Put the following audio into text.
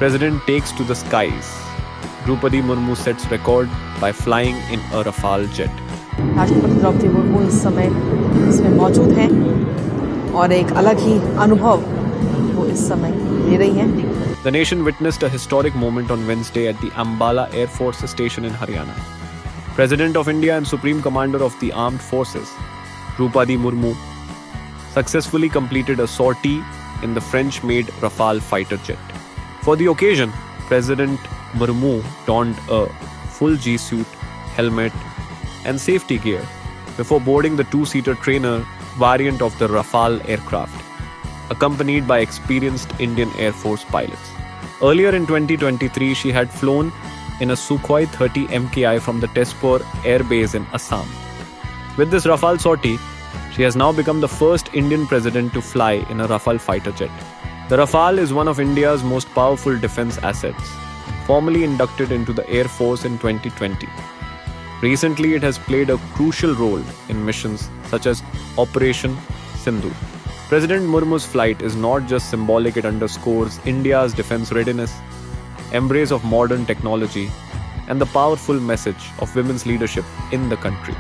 President takes to the skies. Droupadi Murmu sets record by flying in a Rafale jet. राष्ट्रपति द्रौपदी मुर्मू इस समय इसमें मौजूद हैं और एक अलग ही अनुभव वो इस समय ले रही हैं। The nation witnessed a historic moment on Wednesday at the Ambala Air Force Station in Haryana. President of India and Supreme Commander of the Armed Forces, Droupadi Murmu, successfully completed a sortie in the French-made Rafale fighter jet. For the occasion, President Murmu donned a full G-suit, helmet, and safety gear before boarding the two-seater trainer variant of the Rafale aircraft, accompanied by experienced Indian Air Force pilots. Earlier in 2023, she had flown in a Sukhoi 30 MKI from the Tezpur Air Base in Assam. With this Rafale sortie, she has now become the first Indian president to fly in a Rafale fighter jet. The Rafale is one of India's most powerful defense assets, formally inducted into the Air Force in 2020. Recently, it has played a crucial role in missions such as Operation Sindhu. President Murmu's flight is not just symbolic, it underscores India's defense readiness, embrace of modern technology, and the powerful message of women's leadership in the country.